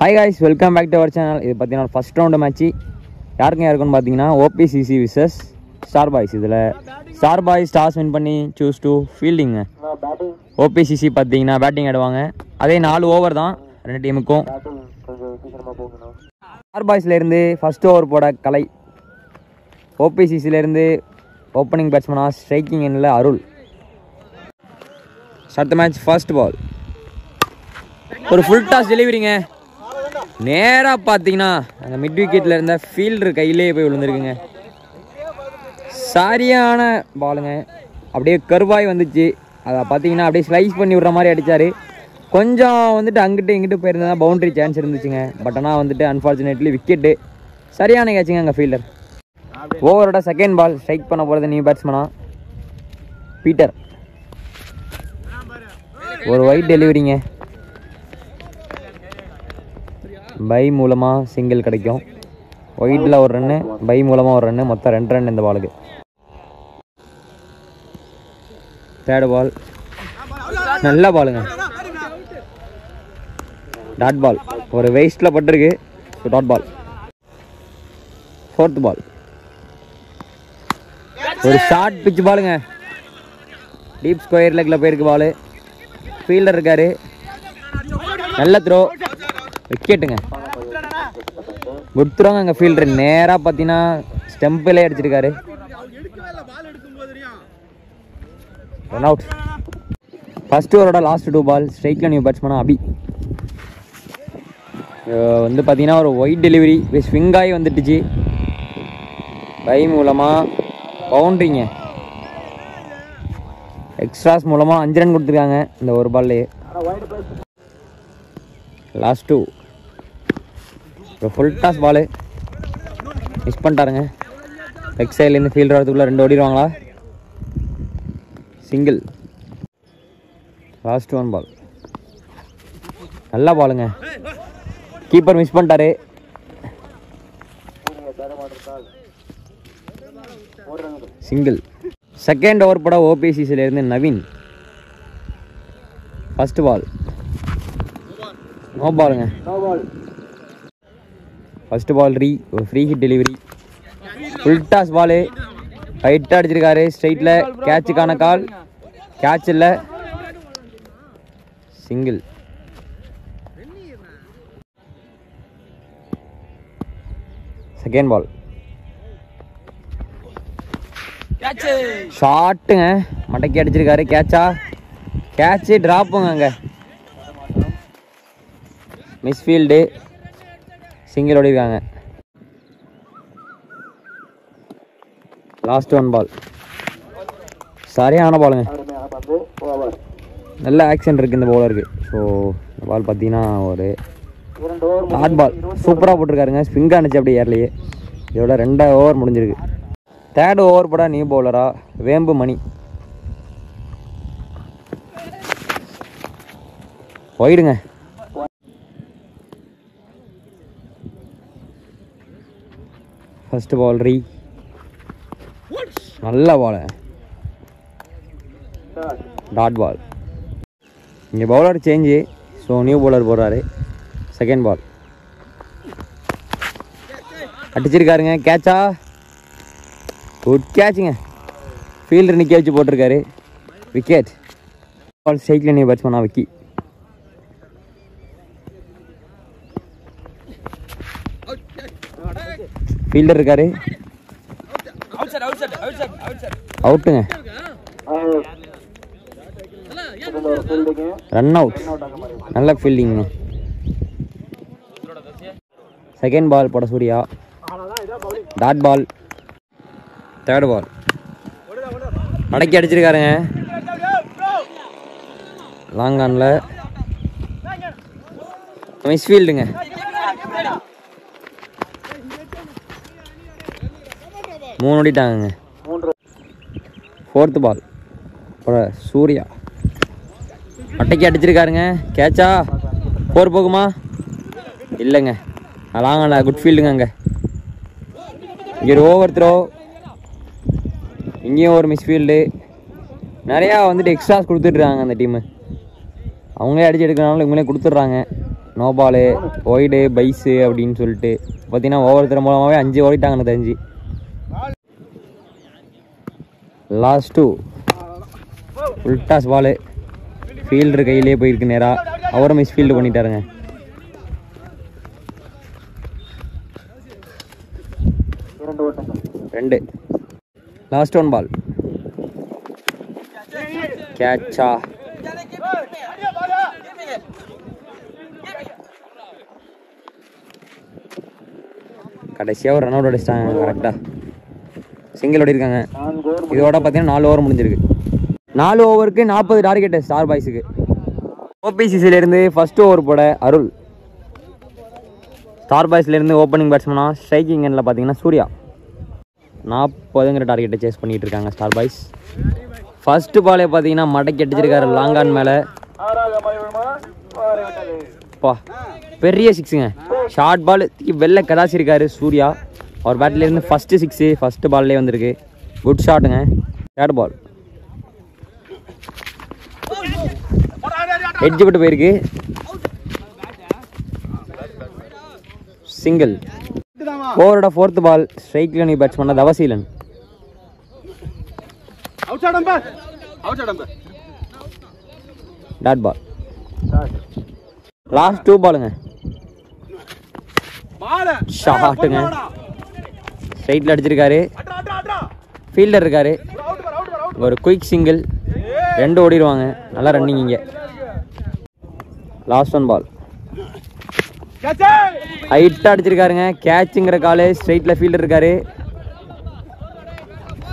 Hi guys, welcome back to our channel. இது பார்த்தீங்கன்னா first round match யாருக்கும் யாருக்குன்னு பார்த்தீங்கன்னா OPCC vs ஸ்டார் பாய்ஸ். இதில் ஸ்டார் பாய்ஸ் டாஸ் வின் பண்ணி சூஸ் டு ஃபீல்டிங்க. OPCC பார்த்தீங்கன்னா பேட்டிங் ஆடுவாங்க. அதே 4 ஓவர் தான் ரெண்டு டீமுக்கும். ஸ்டார் பாய்ஸ்லேருந்து ஃபர்ஸ்ட் ஓவர் போட கலை, OPCCலேருந்து ஓப்பனிங் பேட்ஸ்மனாக ஸ்ட்ரைக்கிங் எண்ணில் Arul. Start the match. First ball ஒரு ஃபுல் டாஸ் டெலிவரிங்க. நேராக பார்த்தீங்கன்னா அந்த மிட் விக்கெட்டில் இருந்த ஃபீல்டர் கையிலே போய் விழுந்துருக்குங்க. சரியான பாலுங்க. அப்படியே கருவாய் வந்துச்சு. அதை பார்த்தீங்கன்னா அப்படியே ஸ்லைஸ் பண்ணி விடுற மாதிரி அடித்தார். கொஞ்சம் வந்துட்டு அங்கிட்டு இங்கிட்டு போயிருந்தா பவுண்டரி சான்ஸ் இருந்துச்சுங்க. பட் ஆனால் வந்துட்டு அன்ஃபார்ச்சுனேட்லி விக்கெட்டு. சரியான கேட்சுங்க அங்கே ஃபீல்டர். ஓவரோட செகண்ட் பால் ஸ்ட்ரைக் பண்ண போகிறது நியூ பேட்ஸ்மனா பீட்டர். ஒரு ஒயிட் டெலிவரிங்க. பை மூலமாக சிங்கிள் கிடைக்கும். ஒயிட்டில் ஒரு ரன்னு, பை மூலமாக ஒரு ரன்னு, மொத்தம் 2 ரன் இந்த பாலுக்கு. தேர்ட் பால் நல்ல பாலுங்க. டாட் பால் ஒரு வேஸ்ட்டில் பட்டிருக்கு. Dot ball. ஃபோர்த் பால் ஒரு ஷார்ட் பிச் பாலுங்க. டீப் ஸ்கொயர் லெக்கில் போயிருக்கு பாலு. ஃபீல்டர் இருக்காரு. நல்ல த்ரோ, விக்கெட்டுங்க. குட் த்ரோங்க. அங்கே ஃபீல்டர் நேராக பார்த்தீங்கன்னா ஸ்டெம்பிலே அடிச்சிருக்காரு. Run out. ஃபர்ஸ்ட் ஓவரோட லாஸ்ட் 2 பால் ஸ்ட்ரைக்கில் நியூ பேட்ஸ்மனா அபி. வந்து பார்த்தீங்கன்னா ஒரு ஒயிட் டெலிவரி ஸ்விங் ஆகி வந்துட்டுச்சு. பை மூலமாக பவுண்ட்ரிங்க. எக்ஸ்ட்ராஸ் மூலமாக 5 ரன் கொடுத்துருக்காங்க இந்த ஒரு பால்லையே. லாஸ்ட் 2 ஒரு ஃபுல் டாஸ் பாலு மிஸ் பண்ணிட்டாருங்க. லெக் சைட்லேருந்து ஃபீல்டர் வரதுக்குள்ளே 2 ஓடிடுவாங்களா? சிங்கிள். லாஸ்ட் 1 பால் நல்ல பாலுங்க. கீப்பர் மிஸ் பண்ணிட்டாரு. சிங்கிள். செகண்ட் ஓவர் போட OPCCலேருந்து நவீன். ஃபர்ஸ்ட் பால் நோ பாலுங்க. ஃபர்ஸ்ட் பால் ஒரு free hit delivery. Full toss ball ஹைட்டாக அடிச்சிருக்காரு. ஸ்ட்ரைட்டில் கேட்சுக்கான கால். கேட்ச் இல்லை. சிங்கிள். செகண்ட் பால் ஷாட்டுங்க. மடக்கி அடிச்சிருக்காரு. கேட்சா? கேட்சு ட்ராப்புங்க. அங்கே மிஸ்ஃபீல்டு. சிங்கிள் ஓடிருக்காங்க. லாஸ்ட் 1 பால் சரியான பாலுங்க. நல்ல ஆக்ஷன் இருக்குது இந்த பவுலருக்கு. ஸோ இந்த பால் பார்த்தீங்கன்னா ஒரு டாட் பால் சூப்பராக போட்டிருக்காருங்க. ஸ்விங் அடிச்சு அப்படியே ஏர்லையே. இதோட 2 ஓவர் முடிஞ்சிருக்கு. தேர்ட் ஓவர் போட நியூ பவுலரா வேம்பு மணி. போயிடுங்க. ஃபர்ஸ்ட் பால் நல்ல பால். Dot ball. இங்கே bowler change. So new bowler போடுறாரு. செகண்ட் பால் அடிச்சிருக்காருங்க. கேட்சா? குட் கேட்சுங்க. ஃபீல்டர் நிற்க வச்சு போட்டிருக்காரு. விக்கெட். பால் ஸ்ட்ரைக்கில் நியூ பேட்ஸ்மனா விக்கி. ஃபீல்டர் இருக்காரு. அவுட்டுங்க. Run out. நல்ல ஃபீல்டிங்க. செகண்ட் பால் போட Surya. Dot ball. Third ball அடக்கி அடிச்சிருக்காருங்க. லாங் ஆனில் மிஸ்ஃபீல்டுங்க. மூணு ஓடிட்டாங்க. ஃபோர்த்து பால் போட சூர்யா. அட்டைக்கு அடிச்சிருக்காருங்க. கேட்சா? 4 போகுமா? இல்லைங்க. லாங்கண்ணா குட் ஃபீல்டுங்க. அங்கே இங்கே ஒரு ஓவர் த்ரோ. இங்கேயும் ஒரு மிஸ்ஃபீல்டு. நிறையா வந்துட்டு எக்ஸ்ட்ராஸ் கொடுத்துட்ருக்காங்க அந்த டீமு. அவங்களே அடிச்சு எடுக்கிறனால இவங்களே கொடுத்துட்றாங்க. நோ பாலு, ஒய்டு, பைஸு அப்படின்னு சொல்லிட்டு பார்த்தீங்கன்னா ஒவ்வொருத்தர் மூலமாகவே 5 ஓடிட்டாங்க எனக்கு தெரிஞ்சு. Last 2 full toss ball, fielder கையிலே போயிருக்கு நேராக, அவரும் மிஸ் ஃபீல்டு பண்ணிட்டாருங்க. ரெண்டு. லாஸ்ட் 1 பால், கேட்சா. கடைசியாக ஒரு ரன் அவுட் அடிச்சிட்டாங்க கரெக்டாக, சிங்கிள் ஓடிருக்காங்க. இதோட பார்த்தீங்கன்னா 4 ஓவர் முடிஞ்சிருக்கு. 4 ஓவருக்கு 40 டார்கெட்டு ஸ்டார் பாய்ஸுக்கு. ஓபிசிசிலேருந்து ஃபர்ஸ்ட் ஓவர் போட அருள், ஸ்டார் பாய்ஸ்லேருந்து ஓப்பனிங் பேட்ஸ்மனாக ஸ்ட்ரைக்கிங் எண்டில் பார்த்தீங்கன்னா சூர்யா 40ங்கிற டார்கெட்டை சேஸ் பண்ணிகிட்டு இருக்காங்க ஸ்டார் பாய்ஸ். ஃபர்ஸ்ட் பாலே பார்த்தீங்கன்னா மடக்கி அடிச்சிருக்காரு லாங் ஆன் மேலே. பா பெரிய 6ங்க, ஷார்ட் பால் வெளில கதாச்சிருக்காரு சூர்யா. அவர் பேட்லேருந்து ஃபஸ்ட்டு 6 ஃபஸ்ட்டு பால்லே வந்திருக்கு. குட் ஷாட்டுங்க. தேர்ட் பால் எட்ஜ் விட்டு போயிருக்கு, சிங்கிள். ஓவரோட 4th பால், ஸ்ட்ரைக்கில் new batsman Thavaseelan. Dot ball. Last 2 பாலுங்க, ஷாட்டுங்க. ஸ்ட்ரைட்டில் அடிச்சிருக்காரு, ஃபீல்டர் இருக்காரு. ஒரு குயிக் சிங்கிள், 2 ஓடிடுவாங்க. நல்லா ரன்னிங் இங்கே. லாஸ்ட் 1 பால், ஹைட்டாக அடிச்சிருக்காருங்க, கேட்சுங்கிற காலு. ஸ்ட்ரைட்டில் ஃபீல்டர் இருக்காரு,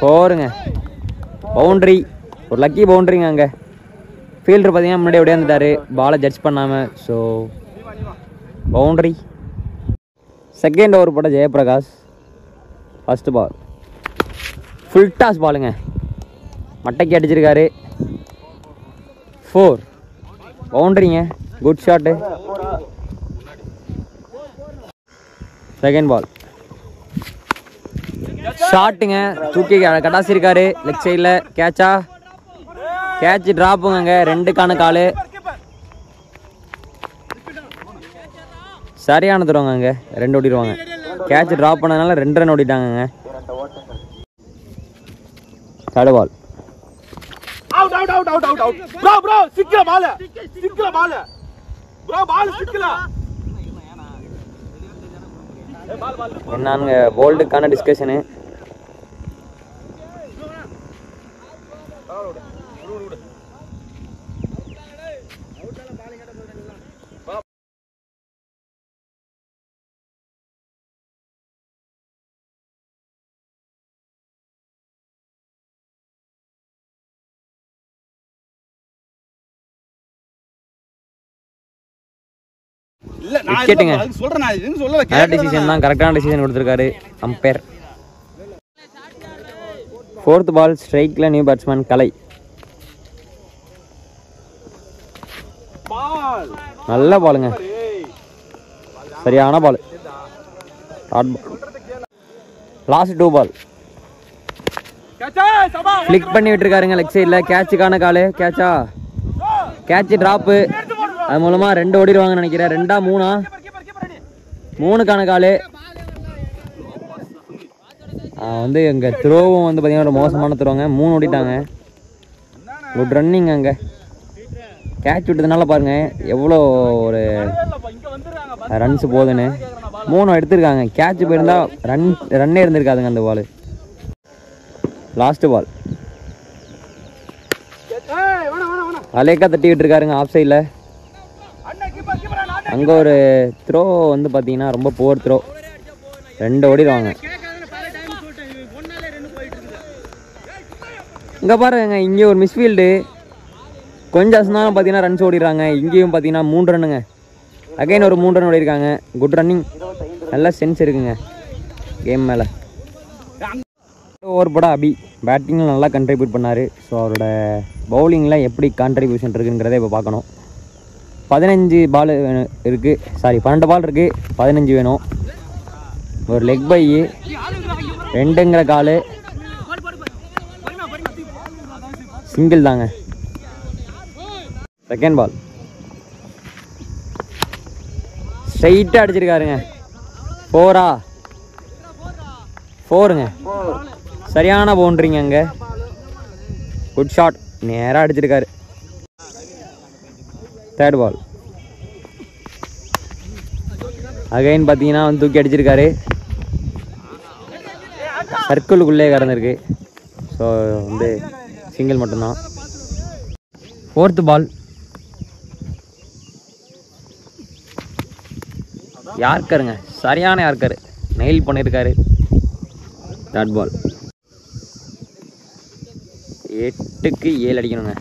4ங்க. பவுண்ட்ரி, ஒரு லக்கி பவுண்ட்ரிங்க. அங்கே ஃபீல்டர் பார்த்தீங்கன்னா முன்னாடி ஓடியாந்துட்டாரு பாலை ஜட்ஜ் பண்ணாமல். So boundary. செகண்ட் ஓவர் போட்ட Jayaprakash. First ball full toss பாலுங்க, மட்டைக்கு அடிச்சிருக்காரு, 4 பவுண்ட்ரிங்க. Good shot. செகண்ட் பால் ஷாட்டுங்க, தூக்கி கடாசிருக்காரு லெக் சைடில். கேட்சா, கேட்ச் ட்ராப்புங்க. 2க்கான காலு, சரியான தருவாங்க. அங்கே 2 ஓடிடுவாங்க. கேட்ச் ட்ராப் பண்ணதுனால 2 ரன் ஓடிட்டாங்க. தேர்ட் பால் என்னங்க போல்டுக்கான டிஸ்கஷனு. விக்கெட்டுங்க. டிசிஷன் தான், கரெக்டான டிசிஷன் கொடுத்துருக்காரு அம்பையர். 4th பால், ஸ்ட்ரைக்கில் நியூ பேட்ஸ்மேன் கலை. நல்ல பாலுங்க, சரியான பால். லாஸ்ட் 2 பால் ஃபிளிக் பண்ணி விட்டுருக்காருங்க லெக் சைடில். கேட்சுக்கான காலு, கேட்சா, கேட்ச் ட்ராப்பு. அது மூலமாக 2 ஓடிடுவாங்கன்னு நினைக்கிறேன். 2ஆ 3ஆ 3க்கான காலு. வந்து எங்கள் த்ரோவும் வந்து பார்த்தீங்கன்னா ஒரு மோசமான த்ரோங்க. 3 ஓடிட்டாங்க. Good running. அங்கே கேட்ச் விட்டதுனால பாருங்கள் எவ்வளோ ஒரு ரன்ஸ் போகுதுன்னு. 3 எடுத்திருக்காங்க. கேட்ச் போயிருந்தா ரன்னே இருந்திருக்காதுங்க அந்த பால். லாஸ்ட் பால் அலேக்கா தட்டி விட்டுருக்காருங்க ஆஃப் சைடில். அங்கே ஒரு த்ரோ வந்து பார்த்தீங்கன்னா ரொம்ப புவர் த்ரோ. 2 ஓடிடுவாங்க. இங்கே பாருங்க, இங்கே ஒரு மிஸ்ஃபீல்டு. கொஞ்சம் அசந்தாலும் பார்த்தீங்கன்னா ரன்ஸ் ஓடிடுறாங்க. இங்கேயும் பார்த்தீங்கன்னா 3 ரன்னுங்க. அகைன் ஒரு 3 ரன் ஓடிருக்காங்க. குட் ரன்னிங், நல்லா சென்ஸ் இருக்குங்க கேம் மேலே. ஓவர் போட அபி பேட்டிங்கில் நல்லா கண்ட்ரிபியூட் பண்ணார். ஸோ அவரோட பவுலிங்கில் எப்படி கான்ட்ரிபியூஷன் இருக்குங்கிறத இப்போ பார்க்கணும். 15 பால் இருக்குது, சாரி 12 பால் இருக்குது, 15 வேணும். ஒரு லெக் பை, 2ங்கிற காலு, சிங்கிள் தாங்க. செகண்ட் பால் ஸ்ட்ரைட்டாக அடிச்சிருக்காருங்க. 4-ஆ 4ங்க. சரியான பவுண்ட்ரிங்க அங்கே. Good shot. நேராக அடிச்சிருக்காரு. 3rd பால். அகைன் பார்த்தீங்கன்னா வந்து தூக்கி அடிச்சிருக்காரு. சர்க்கிளுக்குள்ளே கடந்திருக்கு. ஸோ வந்து சிங்கிள் மட்டும்தான். 4th பால். யார்கருங்க, சரியான யார்கர், நெயில் பண்ணியிருக்காரு. 3rd பால். 8க்கு 7 அடிக்கணுங்க.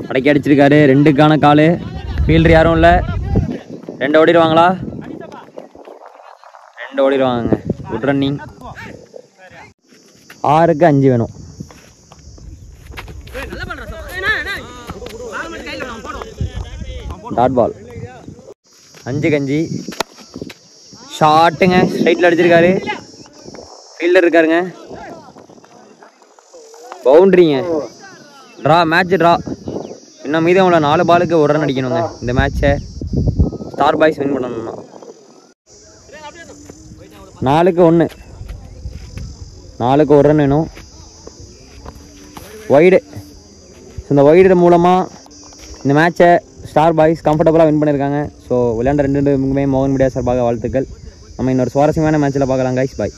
அடக்கி அடிச்சிருக்காரு. 2க்கான காலு. ஃபீல்டர் யாரும் இல்லை. 2 ஓடிடுவாங்களா? 2 ஓடிடுவாங்க. Good running. 6க்கு 5 வேணும். Dot ball. 5க்கு 5. ஷாட்டுங்க. ஸ்ட்ரைட்டில் அடிச்சிருக்காரு. ஃபீல்டர் இருக்காருங்க. பவுண்ட்ரிங்க. ட்ரா. Match draw. இன்னும் மீதம் உள்ள 4 பாலுக்கு 1 ரன் அடிக்கணுங்க இந்த மேட்சை ஸ்டார் பாய்ஸ் வின் பண்ணணும்னா. 4க்கு 1. 4க்கு 1 ரன் வேணும். வைடு. இந்த வைடு மூலமாக இந்த மேட்சை ஸ்டார் பாய்ஸ் கம்ஃபர்டபுளாக வின் பண்ணியிருக்காங்க. ஸோ விளையாண்ட 2 மோகன் மீடியா சார்பாக வாழ்த்துக்கள். நம்ம இன்னொரு சுவாரஸ்யமான மேட்ச்சில் பார்க்கலாம் கைஸ். பாய்.